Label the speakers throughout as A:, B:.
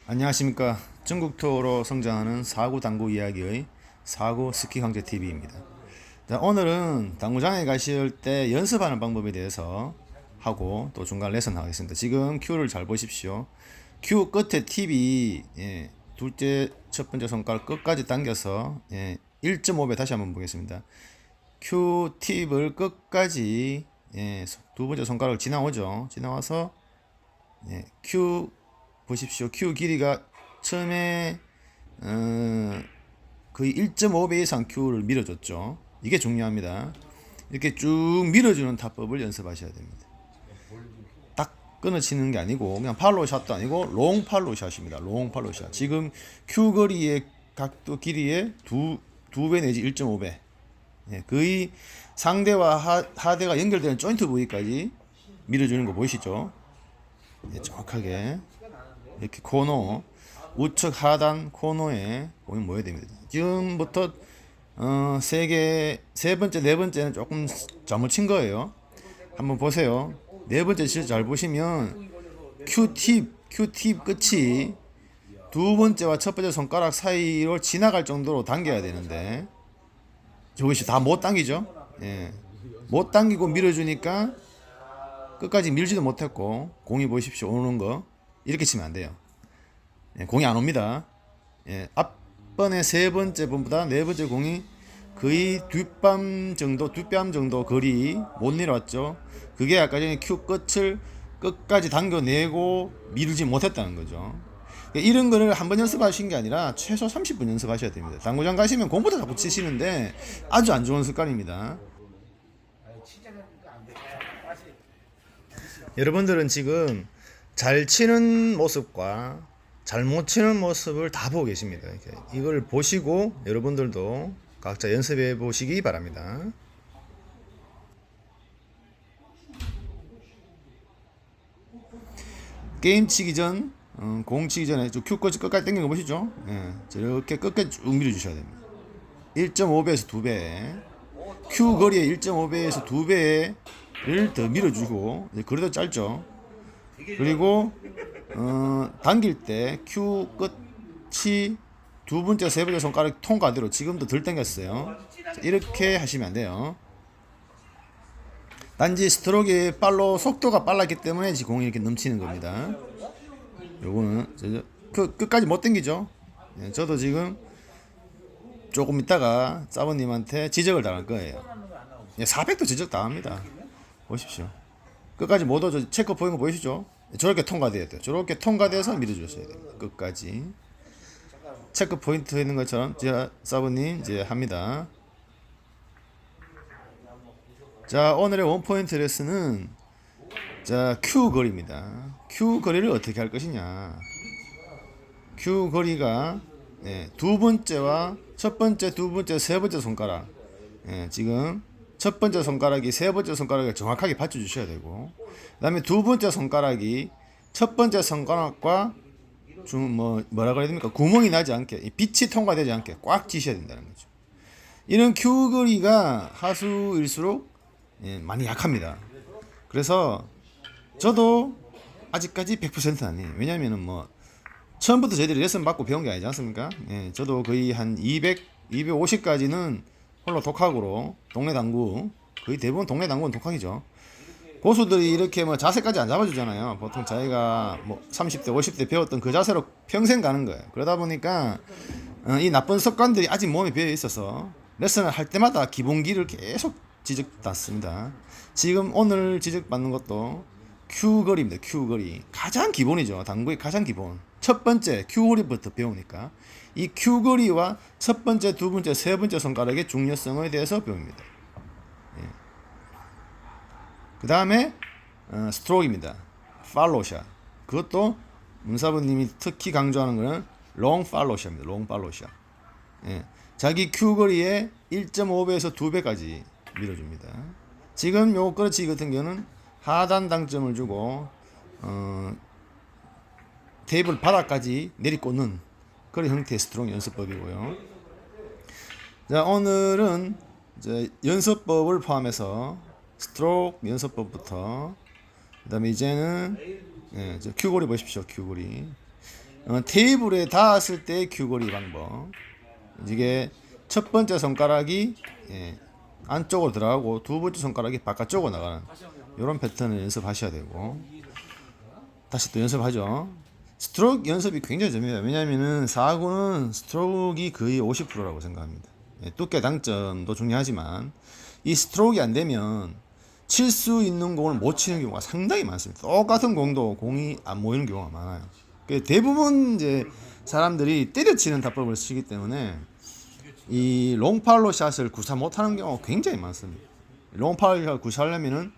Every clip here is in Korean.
A: 안녕하십니까. 전국 투어로 성장하는 사구 당구 이야기의 사구 스키 강좌 TV입니다. 자, 오늘은 당구장에 가실 때 연습하는 방법에 대해서 하고 또 중간 레슨 하겠습니다. 지금 큐를 잘 보십시오. 큐 끝에 팁이 둘째 첫 번째 손가락 끝까지 당겨서 1.5배 다시 한번 보겠습니다. 큐 팁을 끝까지 두 번째 손가락을 지나오죠. 지나와서 큐 보십시오. 큐 길이가 처음에 거의 1.5배 이상 큐를 밀어줬죠. 이게 중요합니다. 이렇게 쭉 밀어주는 타법을 연습하셔야 됩니다. 딱 끊어치는 게 아니고 그냥 팔로우샷도 아니고 롱 팔로우샷입니다. 롱 팔로우샷. 지금 큐 거리의 각도 길이의 두 배 내지 1.5배. 거의 상대와 하대가 연결되는 조인트 부위까지 밀어주는 거 보이시죠? 정확하게 이렇게 코너 우측 하단 코너에 보면 모여야 됩니다. 지금부터 세 번째 네 번째는 조금 잘못 친 거예요. 한번 보세요. 네 번째 진짜 잘 보시면 큐팁 끝이 두 번째와 첫 번째 손가락 사이로 지나갈 정도로 당겨야 되는데 저것이 다 못 당기죠. 못 당기고 밀어주니까 끝까지 밀지도 못했고 공이 보십시오. 오는 거 이렇게 치면 안 돼요. 공이 안 옵니다. 앞번에 세 번째 번보다 네 번째 공이 거의 뒷뺨 정도 거리 못 내려왔죠. 그게 아까 전에 큐 끝을 끝까지 당겨내고 밀지 못했다는 거죠. 이런 거를 한 번 연습하신 게 아니라 최소 30분 연습하셔야 됩니다. 당구장 가시면 공부도 자꾸 치시는데 아주 안 좋은 습관입니다. 여러분들은 지금 잘 치는 모습과 잘못 치는 모습을 다 보고 계십니다. 이걸 보시고 여러분들도 각자 연습해 보시기 바랍니다. 게임 치기 전, 공 치기 전에 큐 끝까지 당기는 거 보시죠? 저렇게 끝까지 쭉 밀어주셔야 됩니다. 1.5배에서 2배. 큐 거리의 1.5배에서 2배를 더 밀어주고, 거리도 짧죠? 그리고 당길 때 큐 끝이 두 번째 세 번째 손가락 통과대로 지금도 덜 당겼어요. 이렇게 하시면 안 돼요. 단지 스트로크의 속도가 빨랐기 때문에 지금 공이 이렇게 넘치는 겁니다. 요거는 끝까지 못 당기죠. 저도 지금 조금 있다가 사부님한테 지적을 당할 거예요. 400도 지적 당합니다. 보십시오. 끝까지 못 오죠. 체크 보이는 거 보이시죠? 저렇게 통과돼야 돼요. 저렇게 통과돼서 밀어주셔야 됩니다. 끝까지. 체크 포인트 있는 것처럼 제가 사부님 이제 합니다. 자, 오늘의 원포인트 레슨은 자, 큐 거리입니다. 큐 거리를 어떻게 할 것이냐. 큐 거리가 두 번째와 첫 번째, 두 번째, 세 번째 손가락. 지금 첫 번째 손가락이 세 번째 손가락을 정확하게 받쳐주셔야 되고, 그 다음에 두 번째 손가락이 첫 번째 손가락과 뭐라 그래야 됩니까? 구멍이 나지 않게, 빛이 통과되지 않게 꽉 쥐셔야 된다는 거죠. 이런 큐 거리가 하수일수록 많이 약합니다. 그래서 저도 아직까지 100%는 아니에요. 왜냐면은 처음부터 저희들이 레슨 받고 배운 게 아니지 않습니까? 저도 거의 한 200, 250까지는 홀로 독학으로 동네 당구, 거의 대부분 동네 당구는 독학이죠. 고수들이 이렇게 자세까지 안 잡아주잖아요. 보통 자기가 30대, 50대 배웠던 그 자세로 평생 가는 거예요. 그러다 보니까 이 나쁜 습관들이 아직 몸에 배어 있어서 레슨을 할 때마다 기본기를 계속 지적받습니다. 지금 오늘 지적받는 것도 큐 거리입니다. 큐 거리. 가장 기본이죠. 당구의 가장 기본. 첫 번째 큐 거리부터 배우니까 이 큐 거리와 첫 번째, 두 번째, 세 번째 손가락의 중요성에 대해서 배웁니다. 그 다음에 스트로크입니다. 팔로우샷. 그것도 문사부님이 특히 강조하는 거는 롱 팔로우샷입니다. 롱 팔로우샷. 자기 큐 거리의 1.5배에서 2배까지 밀어줍니다. 지금 요 끌어치기 같은 경우는 하단 당점을 주고 테이블 바닥까지 내리꽂는 그런 형태의 스트로크 연습법이고요. 자, 오늘은 이제 연습법을 포함해서 스트로크 연습법부터, 그 다음에 이제는 큐거리 보십시오. 큐거리 테이블에 닿았을 때 큐거리 방법. 이게 첫 번째 손가락이 안쪽으로 들어가고 두 번째 손가락이 바깥쪽으로 나가는 이런 패턴을 연습하셔야 되고, 다시 또 연습하죠. 스트로크 연습이 굉장히 중요해요. 왜냐하면은 4구는 스트로크가 거의 50%라고 생각합니다. 두께 당점도 중요하지만 이 스트로크가 안 되면 칠 수 있는 공을 못 치는 경우가 상당히 많습니다. 똑같은 공도 공이 안 모이는 경우가 많아요. 대부분 이제 사람들이 때려치는 타법을 쓰기 때문에 이 롱팔로 샷을 구사 못하는 경우가 굉장히 많습니다. 롱팔로 샷을 구사하려면은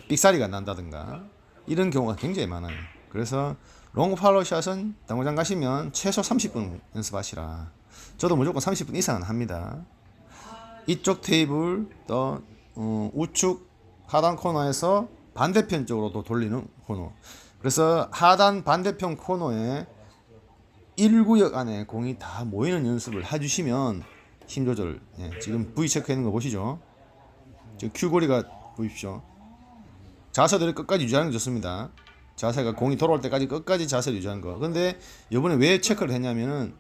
A: 삑사리가 난다든가 이런 경우가 굉장히 많아요. 그래서 롱팔로 샷은 당구장 가시면 최소 30분 연습하시라. 저도 무조건 30분 이상은 합니다. 이쪽 테이블 또 우측 하단 코너에서 반대편 쪽으로도 돌리는 코너. 그래서 하단 반대편 코너에 1구역 안에 공이 다 모이는 연습을 해주시면 힘 조절. 지금 V 체크하는 거 보시죠. 지금 큐거리가 보십시오. 자세들을 끝까지 유지하는 게 좋습니다. 자세가 공이 돌아올 때까지 끝까지 자세를 유지하는 거. 근데 이번에 왜 체크를 했냐면은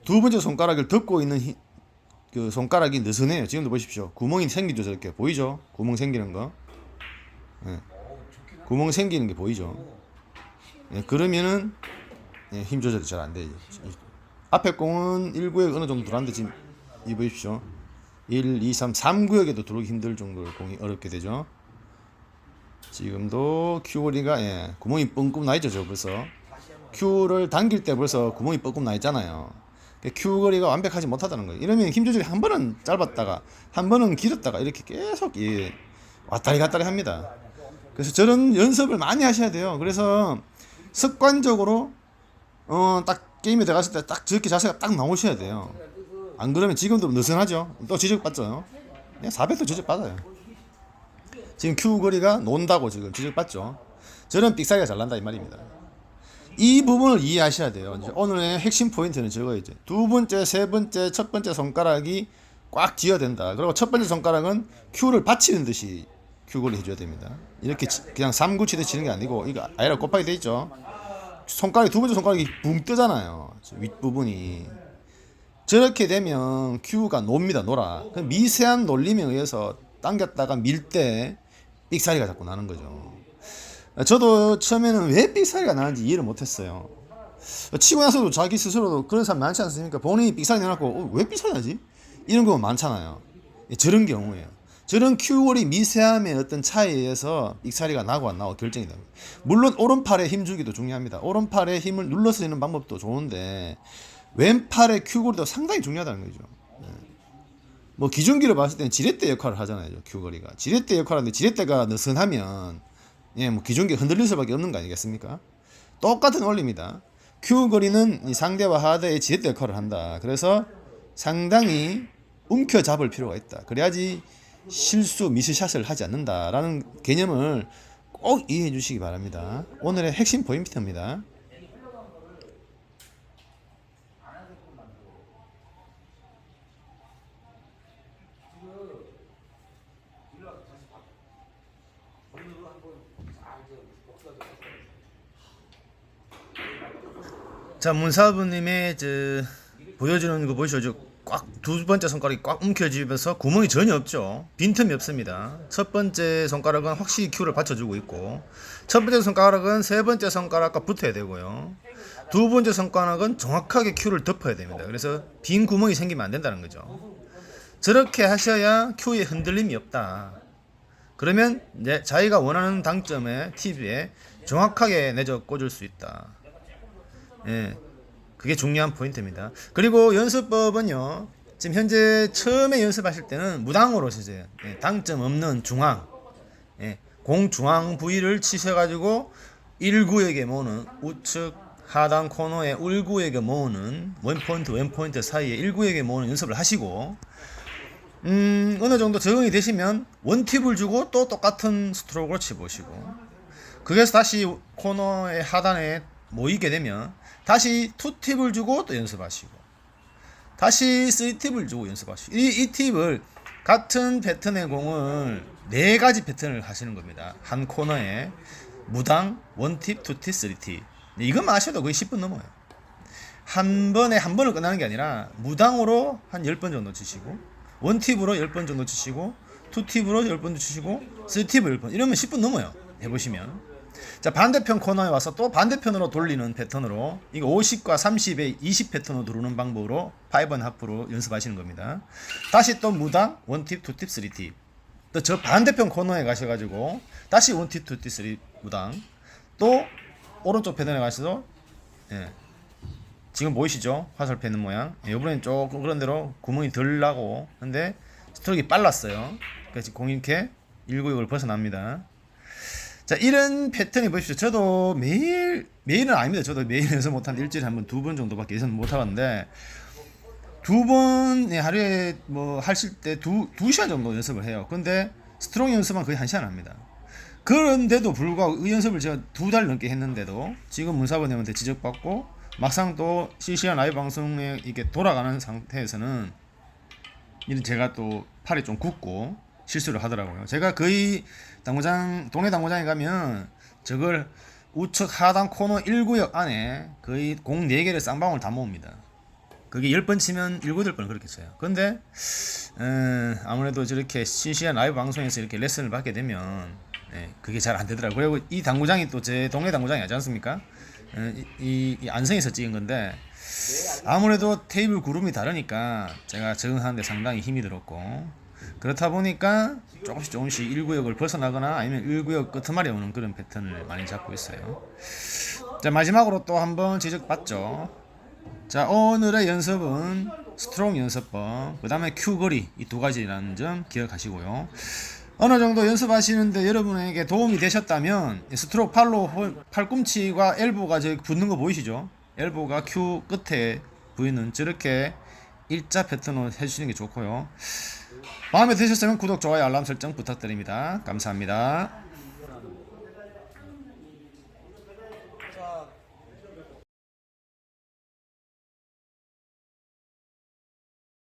A: 두 번째 손가락을 덮고 있는 그 손가락이 느슨해요. 지금도 보십시오. 구멍이 생기죠. 저렇게 보이죠? 구멍 생기는 거. 구멍 생기는 게 보이죠? 그러면은 힘 조절이 잘 안 돼요. 앞에 공은 1구역 어느 정도 들어왔는데 지금 이 보십시오. 1, 2, 3, 3구역에도 들어오기 힘들 정도로 공이 어렵게 되죠. 지금도 큐거리가 구멍이 뻥뻥 나 있죠. 저 벌써 큐를 당길 때 벌써 구멍이 뻥뻥 나 있잖아요. 큐거리가 완벽하지 못하다는 거예요. 이러면 힘 조절이 한 번은 짧았다가 한 번은 길었다가 이렇게 계속 왔다리 갔다리 합니다. 그래서 저런 연습을 많이 하셔야 돼요. 그래서 습관적으로 딱 게임에 들어갔을 때 딱 저렇게 자세가 딱 나오셔야 돼요. 안 그러면 지금도 느슨하죠. 또 지적받죠. 400도 지적받아요. 지금 큐 거리가 논다고 지금 지적받죠. 저런 삑사리가 잘 난다 이 말입니다. 이 부분을 이해하셔야 돼요. 이제 오늘의 핵심 포인트는 저거죠. 두 번째, 세 번째, 첫 번째 손가락이 꽉 쥐어야 된다. 그리고 첫 번째 손가락은 큐를 받치는 듯이 큐거리 해줘야 됩니다. 이렇게 그냥 3구 치듯이 치는 게 아니고, 이거 아이라 곱하기 돼 있죠. 손가락이 두 번째 손가락이 붕 뜨잖아요. 윗부분이. 저렇게 되면 큐가 놉니다. 놀아. 미세한 놀림에 의해서 당겼다가 밀 때 삑사리가 자꾸 나는 거죠. 저도 처음에는 왜 삑사리가 나는지 이해를 못했어요. 치고 나서도 자기 스스로도 그런 사람 많지 않습니까? 본인이 삑사리 내놓고 왜 삑사리 나지? 이런 경우 많잖아요. 저런 경우에요. 저런 큐거리 미세함의 어떤 차이에 의해서 삑사리가 나고 안 나고 결정이 됩니다. 물론 오른팔에 힘 주기도 중요합니다. 오른팔에 힘을 눌러서 쓰는 방법도 좋은데 왼팔의 큐거리도 상당히 중요하다는 거죠. 뭐 기존기로 봤을 때는 지렛대 역할을 하잖아요. 큐거리가 지렛대 역할을 하는데 지렛대가 느슨하면 뭐 기존기 흔들릴 수밖에 없는 거 아니겠습니까? 똑같은 원리입니다. 큐거리는 이 상대와 하대의 지렛대 역할을 한다. 그래서 상당히 움켜잡을 필요가 있다. 그래야지 실수 미스샷을 하지 않는다라는 개념을 꼭 이해해 주시기 바랍니다. 오늘의 핵심 포인트입니다. 자, 문사부님의 보여주는 거 보시죠. 꽉 두 번째 손가락이 꽉 움켜쥐면서 구멍이 전혀 없죠. 빈틈이 없습니다. 첫 번째 손가락은 확실히 큐를 받쳐주고 있고, 첫 번째 손가락은 세 번째 손가락과 붙어야 되고요. 두 번째 손가락은 정확하게 큐를 덮어야 됩니다. 그래서 빈 구멍이 생기면 안 된다는 거죠. 저렇게 하셔야 큐에 흔들림이 없다. 그러면 이제 자기가 원하는 당점에 팁에 정확하게 내줘 꽂을 수 있다. 그게 중요한 포인트입니다. 그리고 연습법은요, 지금 현재 처음에 연습하실 때는 무당으로 치세요. 당점 없는 중앙, 공 중앙 부위를 치셔가지고 1구역에 모으는 우측 하단 코너에 1구역에 모으는 원포인트 사이에 1구역에 모으는 연습을 하시고, 어느 정도 적응이 되시면 원팁을 주고 또 똑같은 스트로크를 치보시고, 거기서 다시 코너의 하단에 모이게 되면 다시 2팁을 주고 또 연습하시고, 다시 3팁을 주고 연습하시고, 이 팁을 같은 패턴의 공을 4가지 패턴을 하시는 겁니다. 한 코너에 무당, 1팁, 2팁, 3팁. 이것만 하셔도 거의 10분 넘어요. 한 번에 한 번을 끝나는 게 아니라 무당으로 한 10번 정도 치시고 원팁으로 10번 정도 치시고 투팁으로 10번 치시고 3팁을 10번 이러면 10분 넘어요. 해보시면. 자, 반대편 코너에 와서 또 반대편으로 돌리는 패턴으로 이거 50과 30에 20 패턴으로 누르는 방법으로 5번 하프로 연습하시는 겁니다. 다시 또 무당 원팁, 투팁, 3팁. 또 저 반대편 코너에 가셔가지고 다시 원팁, 투팁, 3 무당. 또 오른쪽 패턴에 가셔서 예. 지금 보이시죠? 화살표 있는 모양. 예, 이번엔 조금 그런 대로 구멍이 덜 나고 근데 스트로크가 빨랐어요. 그래서 공이 이렇게 1구역을 벗어납니다. 자, 이런 패턴이 보십시오. 저도 매일은 아닙니다. 저도 매일 연습 못하는데 일주일에 한 번, 2번 정도밖에 연습 못하는데 두 번 하루에 뭐 하실 때 2시간 정도 연습을 해요. 근데 스트롱 연습은 거의 1시간 합니다. 그런데도 불구하고 이 연습을 제가 2달 넘게 했는데도 지금 문사부님한테 지적받고 막상 또 실시간 라이브 방송에 이렇게 돌아가는 상태에서는 이런 제가 또 팔이 좀 굽고 실수를 하더라고요. 제가 거의 당구장, 동네 당구장에 가면 저걸 우측 하단 코너 1구역 안에 거의 공 4개를 쌍방울 다 모읍니다. 그게 10번 치면 7, 8번 그렇게 쳐요. 근데 아무래도 저렇게 실시간 라이브 방송에서 이렇게 레슨을 받게 되면 그게 잘 안 되더라고요. 그리고 이 당구장이 또 제 동네 당구장이 아니지 않습니까? 이 안성에서 찍은 건데 아무래도 테이블 구름이 다르니까 제가 적응하는데 상당히 힘이 들었고 그렇다 보니까 조금씩 1구역을 벗어나거나 아니면 1구역 끄트머리 오는 그런 패턴을 많이 잡고 있어요. 자, 마지막으로 또 한번 지적받죠. 자, 오늘의 연습은 스트롱 연습법, 그 다음에 큐 거리 이 2가지라는 점 기억하시고요. 어느 정도 연습하시는데 여러분에게 도움이 되셨다면 스트로크 팔꿈치와 엘보가 저기 붙는 거 보이시죠? 엘보가 큐 끝에 보이는 저렇게 일자 패턴으로 해주시는 게 좋고요. 마음에 드셨으면 구독, 좋아요, 알람 설정 부탁드립니다. 감사합니다.